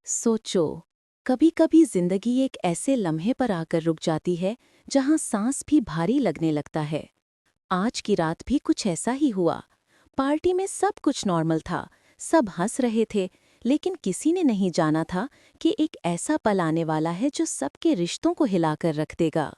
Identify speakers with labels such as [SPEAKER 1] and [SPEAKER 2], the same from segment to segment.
[SPEAKER 1] सोचो, कभी-कभी जिंदगी एक ऐसे लम्हे पर आकर रुक जाती है जहां सांस भी भारी लगने लगता है। आज की रात भी कुछ ऐसा ही हुआ। पार्टी में सब कुछ नॉर्मल था, सब हंस रहे थे, लेकिन किसी ने नहीं जाना था कि एक ऐसा पल आने वाला है जो सबके रिश्तों को हिलाकर रख देगा।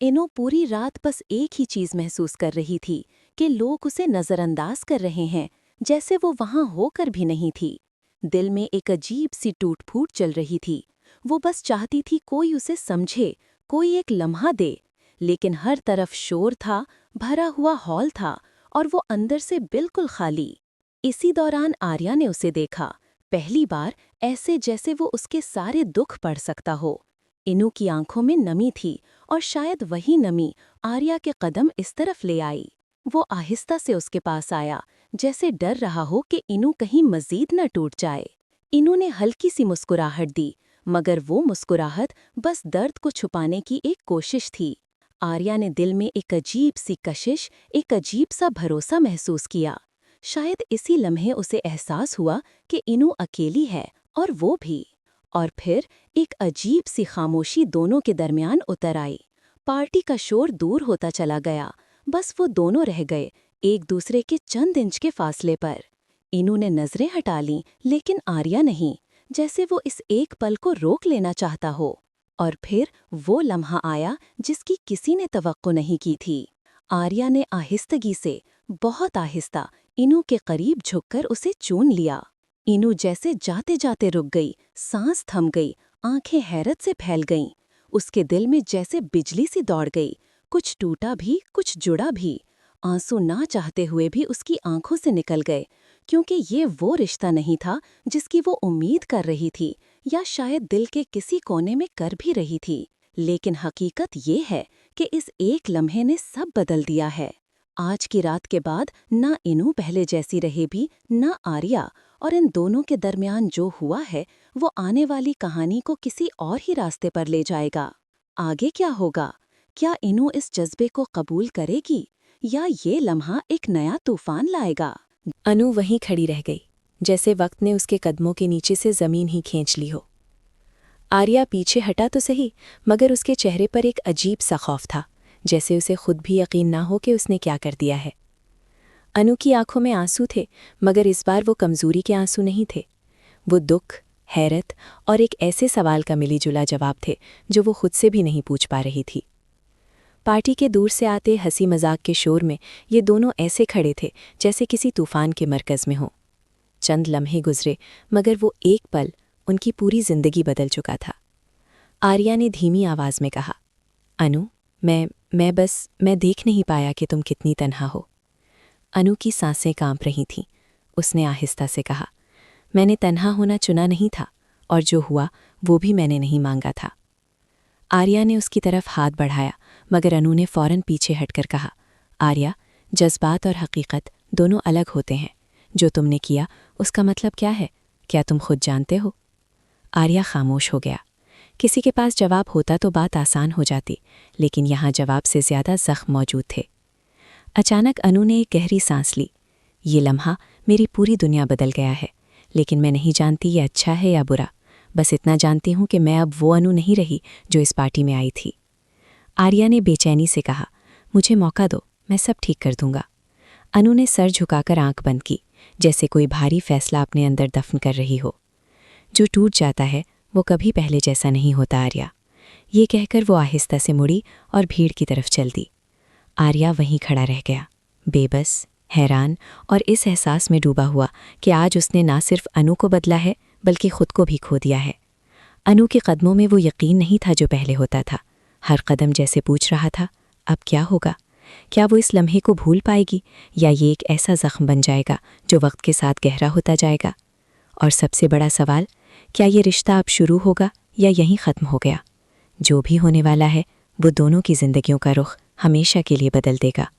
[SPEAKER 1] इनो पूरी रात बस एक ही चीज महसूस कर रही थी कि लोग उसे नजरअंदाज कर रहे हैं, जैसे वो वहां होकर भी नहीं थी। दिल में एक अजीब सी टूट-फूट चल रही थी। वो बस चाहती थी कोई उसे समझे, कोई एक लम्हा दे। लेकिन हर तरफ शोर था, भरा हुआ हॉल था और वो अंदर से बिल्कुल खाली। इसी दौरान आर्या ने उसे देखा, पहली बार ऐसे जैसे वो उसके सारे दुख पढ़ सकता हो। इनू की आंखों में नमी थी और शायद वही नमी आर्या के कदम इस तरफ ले आई। वो आहिस्ता से उसके पास आया, जैसे डर रहा हो कि इनू कहीं मजीद न टूट जाए। इनू ने हल्की सी मुस्कुराहट दी, मगर वो मुस्कुराहट बस दर्द को छुपाने की एक कोशिश थी। आर्या ने दिल में एक अजीब सी कशिश, एक अजीब सा भरोसा महसूस किया। शायद इसी लम्हे उसे एहसास हुआ कि इनू अकेली है और वो भी। और फिर एक अजीब सी खामोशी दोनों के दरमियान उतर आई। पार्टी का शोर दूर होता चला गया, बस वो दोनों रह गए, एक दूसरे के चंद इंच के फासले पर। इनू ने नजरें हटा लीं, लेकिन आर्या नहीं, जैसे वो इस एक पल को रोक लेना चाहता हो। और फिर वो लम्हा आया जिसकी किसी ने तवक्को नहीं की थी। आर्या ने आहिस्तगी से, बहुत आहिस्ता, इनू के करीब झुककर उसे चूम लिया। इनू जैसे जाते जाते रुक गई, सांस थम गई, आंखें हैरत से फैल गईं। उसके दिल में जैसे बिजली सी दौड़ गई, कुछ टूटा भी, कुछ जुड़ा भी। आंसू ना चाहते हुए भी उसकी आंखों से निकल गए, क्योंकि ये वो रिश्ता नहीं था जिसकी वो उम्मीद कर रही थी, या शायद दिल के किसी कोने में कर भी रही थी। लेकिन हकीकत ये है कि इस एक लम्हे ने सब बदल दिया है। आज की रात के बाद ना इनू पहले जैसी रहे भी, ना आर्या, और इन दोनों के दरमियान जो हुआ है वो आने वाली कहानी को किसी और ही रास्ते पर ले जाएगा। आगे क्या होगा? क्या इनू इस जज्बे को कबूल करेगी, या ये लम्हा एक नया तूफान लाएगा?
[SPEAKER 2] अनु वहीं खड़ी रह गई, जैसे वक्त ने उसके कदमों के नीचे से जमीन ही खींच ली हो। आर्या पीछे हटा तो सही, मगर उसके चेहरे पर एक अजीब सा खौफ था, जैसे उसे खुद भी यकीन ना हो कि उसने क्या कर दिया है। अनु की आंखों में आंसू थे, मगर इस बार वो कमजोरी के आंसू नहीं थे। वो दुख, हैरत और एक ऐसे सवाल का मिलीजुला जवाब थे जो वो खुद से भी नहीं पूछ पा रही थी। पार्टी के दूर से आते हंसी मजाक के शोर में ये दोनों ऐसे खड़े थे जैसे किसी तूफान के मरकज में हों। चंद लम्हे गुजरे, मगर वो एक पल उनकी पूरी जिंदगी बदल चुका था। आर्या ने धीमी आवाज में कहा, अनु, मैं देख नहीं पाया कि तुम कितनी तन्हा हो। अनु की सांसें कांप रही थीं। उसने आहिस्ता से कहा, मैंने तन्हा होना चुना नहीं था, और जो हुआ वो भी मैंने नहीं मांगा था। आर्या ने उसकी तरफ हाथ बढ़ाया, मगर अनु ने फौरन पीछे हटकर कहा, आर्या, जज्बात और हकीकत दोनों अलग होते हैं। जो तुमने किया उसका मतलब क्या है, क्या तुम खुद जानते हो? आर्या खामोश हो गया। किसी के पास जवाब होता तो बात आसान हो जाती, लेकिन यहाँ जवाब से ज्यादा जख्म मौजूद थे। अचानक अनु ने एक गहरी सांस ली। ये लम्हा मेरी पूरी दुनिया बदल गया है, लेकिन मैं नहीं जानती ये अच्छा है या बुरा। बस इतना जानती हूँ कि मैं अब वो अनु नहीं रही जो इस पार्टी में आई थी। आर्या ने बेचैनी से कहा, मुझे मौका दो, मैं सब ठीक कर दूंगा। अनु ने सर झुकाकर आंख बंद की, जैसे कोई भारी फैसला अपने अंदर दफन कर रही हो। जो टूट जाता है वो कभी पहले जैसा नहीं होता आर्या। ये कहकर वो आहिस्ता से मुड़ी और भीड़ की तरफ चल दी। आर्या वहीं खड़ा रह गया, बेबस, हैरान और इस एहसास में डूबा हुआ कि आज उसने ना सिर्फ अनु को बदला है, बल्कि खुद को भी खो दिया है। अनु के कदमों में वो यकीन नहीं था जो पहले होता था। हर कदम जैसे पूछ रहा था, अब क्या होगा? क्या वो इस लम्हे को भूल पाएगी, या ये एक ऐसा जख्म बन जाएगा जो वक्त के साथ गहरा होता जाएगा? और सबसे बड़ा सवाल, क्या ये रिश्ता अब शुरू होगा या यहीं ख़त्म हो गया? जो भी होने वाला है वो दोनों की ज़िंदगियों का रुख हमेशा के लिए बदल देगा।